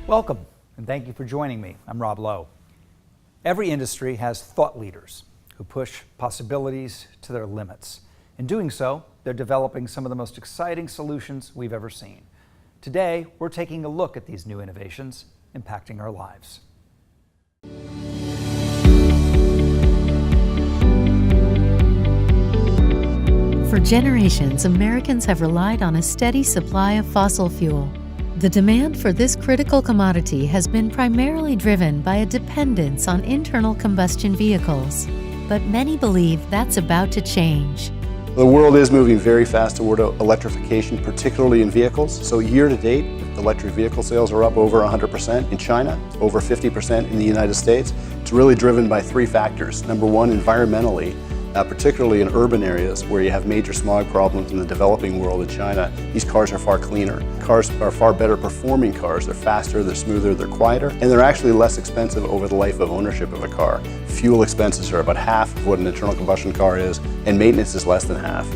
Welcome, and thank you for joining me. I'm Rob Lowe. Every industry has thought leaders who push possibilities to their limits. In doing so, they're developing some of the most exciting solutions we've ever seen. Today, we're taking a look at these new innovations impacting our lives. For generations, Americans have relied on a steady supply of fossil fuel. The demand for this critical commodity has been primarily driven by a dependence on internal combustion vehicles. But many believe that's about to change. The world is moving very fast toward electrification, particularly in vehicles. So year to date, electric vehicle sales are up over 100% in China, over 50% in the United States. It's really driven by three factors. Number one, environmentally, particularly in urban areas where you have major smog problems in the developing world in China, these cars are far cleaner. Cars are far better performing cars. They're faster, they're smoother, they're quieter, and they're actually less expensive over the life of ownership of a car. Fuel expenses are about half of what an internal combustion car is, and maintenance is less than half.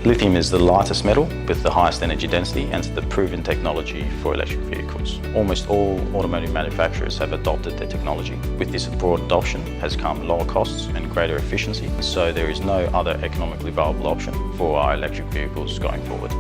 Lithium is the lightest metal with the highest energy density and the proven technology for electric vehicles. Almost all automotive manufacturers have adopted the technology. With this broad adoption has come lower costs and greater efficiency, so there is no other economically viable option for our electric vehicles going forward.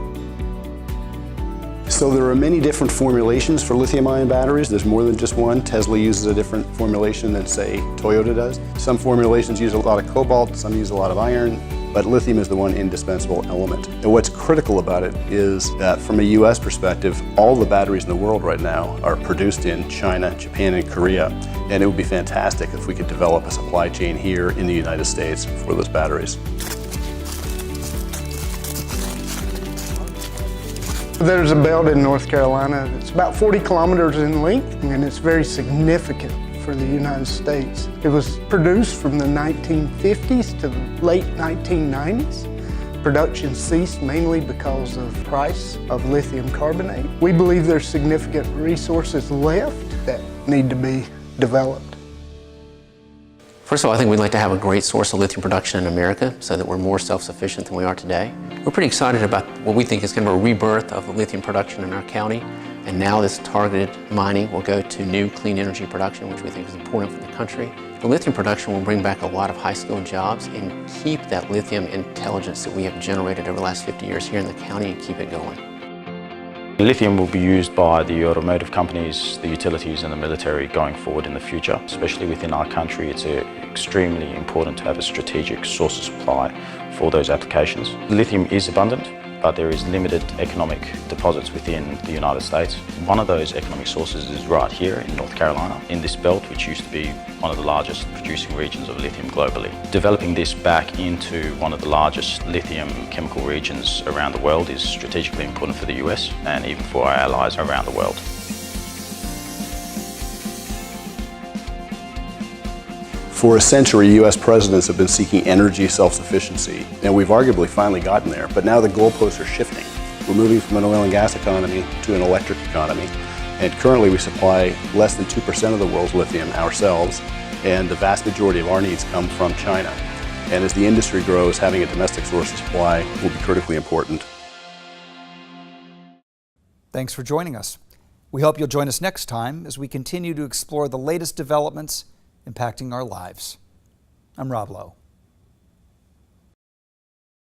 So there are many different formulations for lithium-ion batteries. There's more than just one. Tesla uses a different formulation than, say, Toyota does. Some formulations use a lot of cobalt, some use a lot of iron, but lithium is the one indispensable element. And what's critical about it is that from a US perspective, all the batteries in the world right now are produced in China, Japan, and Korea. And it would be fantastic if we could develop a supply chain here in the United States for those batteries. There's a belt in North Carolina that's about 40 kilometers in length, and it's very significant for the United States. It was produced from the 1950s to the late 1990s. Production ceased mainly because of the price of lithium carbonate. We believe there's significant resources left that need to be developed. First of all, I think we'd like to have a great source of lithium production in America so that we're more self-sufficient than we are today. We're pretty excited about what we think is kind of a rebirth of the lithium production in our county. And now this targeted mining will go to new clean energy production, which we think is important for the country. The lithium production will bring back a lot of high-skilled jobs and keep that lithium intelligence that we have generated over the last 50 years here in the county and keep it going. Lithium will be used by the automotive companies, the utilities and the military going forward in the future. Especially within our country, it's extremely important to have a strategic source of supply for those applications. Lithium is abundant, but there is limited economic deposits within the United States. One of those economic sources is right here in North Carolina, in this belt, which used to be one of the largest producing regions of lithium globally. Developing this back into one of the largest lithium chemical regions around the world is strategically important for the US and even for our allies around the world. For a century, US presidents have been seeking energy self-sufficiency, and we've arguably finally gotten there, but now the goalposts are shifting. We're moving from an oil and gas economy to an electric economy, and currently we supply less than 2% of the world's lithium ourselves, and the vast majority of our needs come from China. And as the industry grows, having a domestic source of supply will be critically important. Thanks for joining us. We hope you'll join us next time as we continue to explore the latest developments impacting our lives. I'm Rob Lowe.